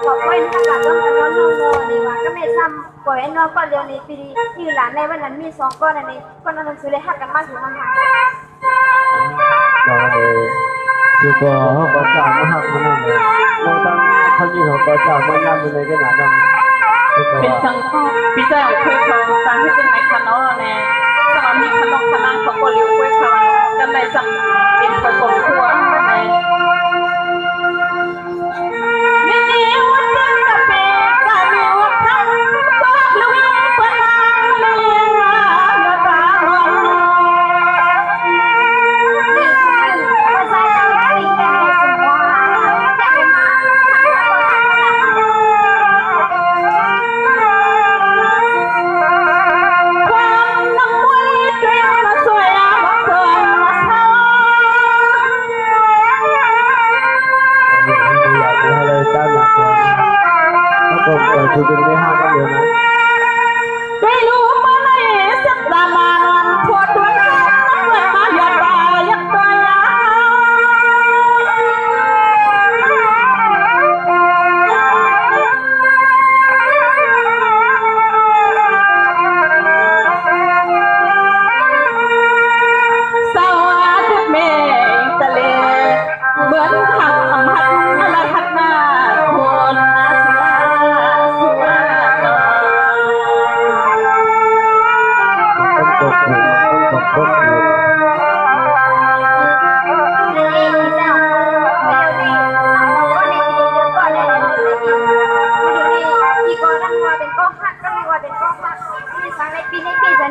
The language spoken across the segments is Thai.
ขอบคุณท่านหลักต้องการน้องโนนี่ว่าก็ไม่ซ้ำปล่อยน้องก็เรียนในปีที่หลานในวันนั้นมีสองก้อนอันนี้ก้อนนั้นสุดเลยหักกันมาถึงมันหักเราคือก็เขาก็จ่ายมาหักมันนั่นเลยเราตั้งเขาอยู่เขาก็จ่ายมาย่ำในขนาดนั้นเป็นจังพิจารณาเคยเขาการที่เป็นในคณะเนี่ยถ้าเรามีคณะคณะเขาก็เลี้ยวคุยเขากันในจังเป็นประกบตัวในไม่ดีวันนี้จะเป็นการมีวันทั้งบ้านลุยเพื่อนเลี้ยงมาตาหอมภาษาไทยแก่สมว่าแก่มาผมเปิดคือไม่ห้ามกันเลยนะได้รู้มาในสัปดาห์มาวันพอตัวนั้นเมื่อมาหยาดตายักตัวยสวัสดีเมย์ทะเลเหมือนหักหักและหักหน้าคน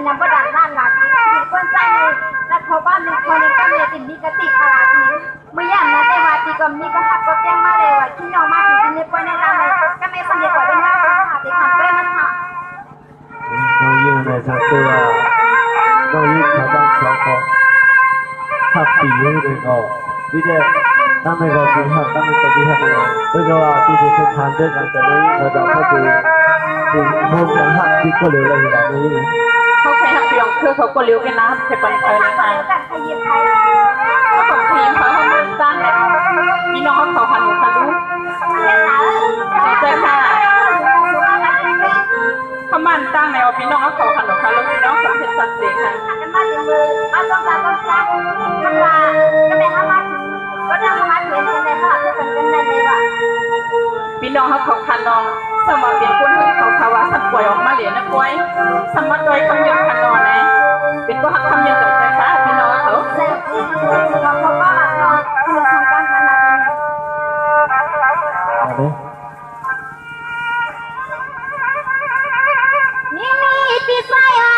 นำประดับด้านหลังมีคนใจและเขาบ้านมีคนนึงก็มีติดมีกติกาทีเมื่อย่ามนะแต่ว่าตีก็มีก็หักก็เตี้ยมาเลยว่าที่น้องมาถึงที่นี่ปอยในร้านเลยก็ไม่สนิทกว่าเป็นว่าหาติดทำเพื่อมันหาน้องยิ่งในสังเกตน้องยิ่งเขาต้องเขาขอหักปีให้เลยก็ที่จะตั้งไม่ก็ปีหักตั้งไม่ก็ปีหักเลยเพราะว่าที่จะทานด้วยกันแต่น้องยิ่งเขาจะเข้าไปถึงพวกนั้นหักที่ก็เหลืออะไรอย่างนี้เขาแค่หักเปียงคือเขาก็เลี้ยวกันนะเจ็บปันเผยนะคะเขาของทีมเขาเขามันตั้งพี่น้องเขาหันหัวทะลุเจอค่ะเขามันตั้งในว่าพี่น้องเขาหันหัวทะลุพี่น้องสำเร็จสัจเจค่ะมาถึงมือมาต้องการต้องจ้างทำลาก็ไม่ทำมาก็ทำมาเหมือนกันในภาพที่เป็นกันในว่าพี่น้องเขาคันน้องสมัครเป็นคนเขาขาวาสับป่วยออกมาเหรียญนะป่วยสมัครโดยคำยังคันนอนนะเป็นก็หักคำยังกับใจฟ้าพี่น้องเขาเขาก็หักนอนคือทำการขนาดนี้นี่ปีไฟอ่ะ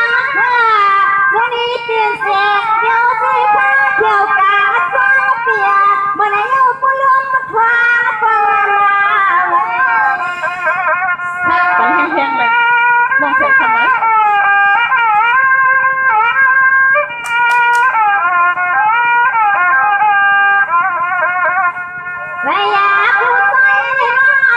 นี่ปีเสียเดี๋ยวสิพาเที่ยวกาฟ้าเปียเมื่อไหร่เอาปุลุมมาทวาปามันแห้งๆเลยมองเสียงทำไมไม่อยากรู้ใจเลยนะ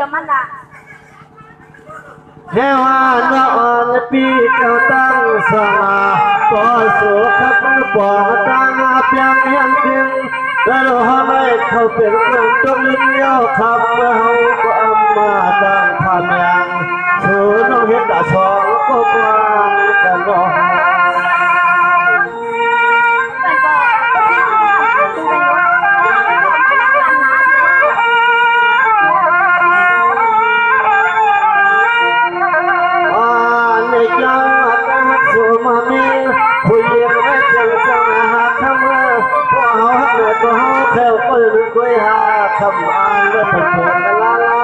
ยวมันละ เฮวานอนปีเจ้าตั้งสมาก็สุขคุณปองตั้งเพียงเพียงเพียงแล้วให้เขาเป็นคนจงลิ้นเลี้ยวขับเราก็อำมาตั้งพายังชูน้องเห็นดาสองก็กวางกันรอ มันก็เป็นกันว่าไม่ได้กันนะ ในจังหวัดสุมามีผู้หญิงไม่จังจังหาทำพวกเขาหักเดือดพวกเขาแค่ปืนกุยหาคำอ่านและถึงเถิดลาลา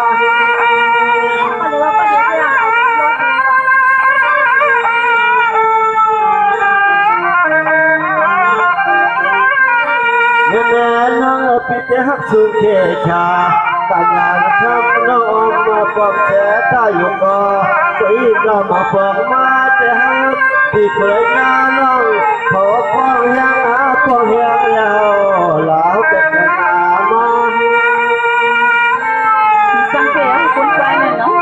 เงินน้องปิดหักสุขชาปัญญาทำน้องมาปองแสตาอยู่ก็ตีน้องมาปองมาจะหักที่เผยงานน้องขอปองแหงหาปองแหงแล้วหลาวเป็นกันมา สังเกตคนใจเลยเนาะ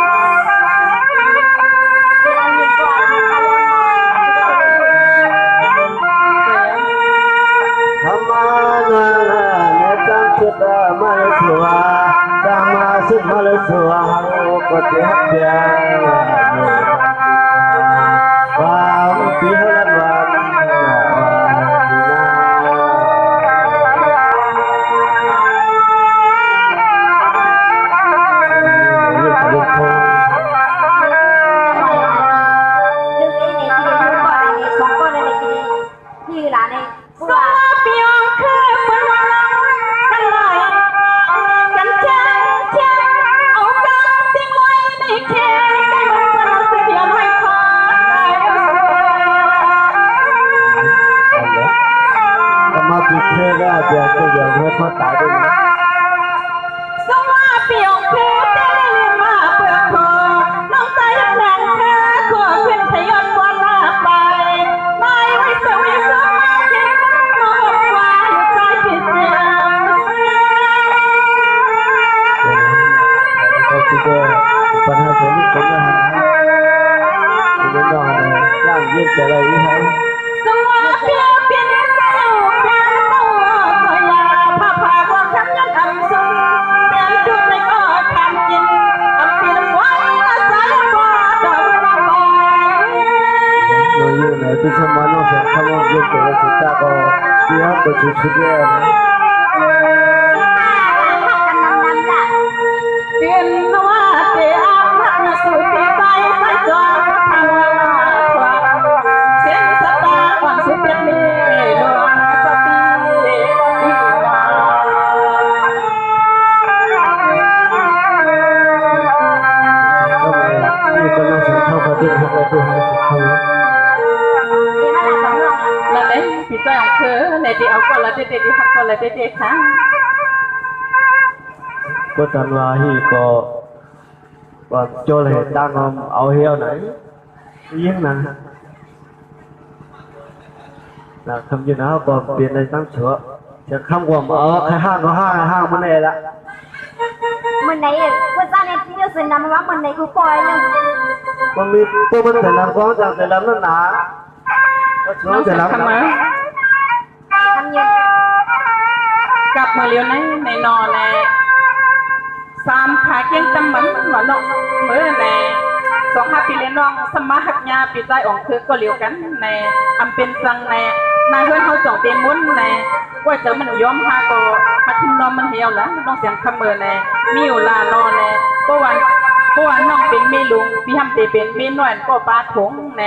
ธรรมานาเนจังสุดมาเลสัวจังมาสุดมาเลสัวหังกติหักเดียความปีหลังวันสว่าเปียงคือเมื่อวันกันลอยกันเจ้าเจ้าเอากำทิ้งไว้ในแค่ใกล้มันเสียไม่พอแต่มาปิดเทก็เดี๋ยวจะเดี๋ยวให้พ่อตายด้วยนะ สว่าเปียงคือได้มาเปิดคอน้องใจยังแรงแค่ขอขึ้นทยอนวันลาไปไม่ไว้สวิสมาเก็บน้องว่าอยู่ใจผิดเสีย ก็คือปัญหาเรื่องนี้ผมจะหาเป็นเรื่องอะไรย่างยืดแต่อะไรนี่ครับ สว่าเปียงเป็นเจ้าเป็นตัวคอยลาพาพาความช้ำยันอำสูงเตรียมจุดในก็ทำกินอำปีนไว้ละสายว่าดอกระบาย เราอยู่ในที่สมานเราจะทำงานยืดแต่ละสุดท้ายก็เสียไปชุดเดียวนะ เตือนว่าเตียงหักสุดที่ใจใส่จอทางว่าเสียงสตาร์ความสุดเป็นมีดวงสติดีว่า ก็มีคนเราจะเข้าประเทศให้ได้ด้วยให้สุดท้าย là đấy thì tôi học thơ này thì học còn là để học còn là để khá ก็ตันว่าฮีก็ว่าโจเลยตั้งเอาเหี้ยวไหนยิ่งนั้นนะคำยืนนะก็เปลี่ยนในตั้งเฉอะจะคำว่าใครห้างก็ห้างห้างมันเองละ mình này quân gia này tiêu sườn nằm quá mình này cứ coi luôn มันมีพวกมันแต่ละก้อนจากแต่ละนั่นหนาก็เฉอะแต่ละ thăm á tham nhiều gặp mà liều này nọ này sam khá kiên tâm bắn mà lộng mới này song haiปีเลี้ยน้องสมาหักยาปีใจอ่องคือก็เลี้ยวกันในอำเป็นจังในนายเพื่อนเขาจ่องเต็มมุ้นในว่าเจอมันย้อมหาก็มาทิ้งน้องมันเหี่ยวแล้วน้องเสียงคำเบอร์ในมีอยู่ลานอนในก็วันน้องเป็นเมลุงพี่ทำเตเป็นเมนวลก็ปลาถงใน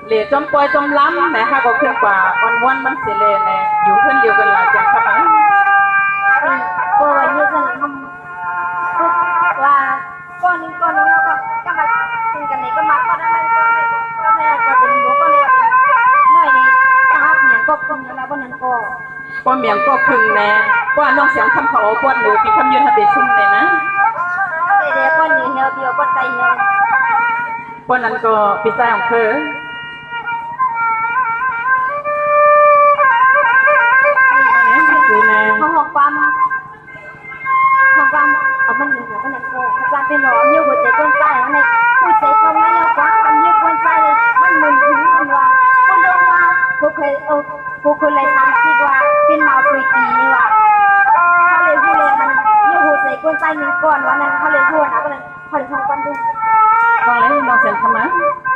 เหลี่ยจอมปอยจอมล้ำในห้าก็เครื่องกว่าวันมันเสียเลยในอยู่เพื่อนเดียวกันหลายจังครับ cô ấy như dân không và con nó có các bạn từng cái này các bạn con này có tình bố con này nói này các bạn miệng có không là con này có ป้อเมียงก็คึงแน่ว่าน้องเสียงคำเขาปวดหรือพี่คำยืนทะเบียนชุ่มเลยนะ để con nhiều nhiều điều con tay nhiều ป้อนนั้นก็ปีใจของเธอ คือแน่ không học quan ở bên nhiều cái này cô ผู้คนเลยทำที่ว่าเป็นมาคุยตีนี่ว่าเขาเลยพูดเลยมันยูหูใส่ก้นใจหนึ่งก่อนวันนั้นเขาเลยพูดนะก็เลยขอเลยทำกันดู บอกเลยบอกเสียงทำไม เ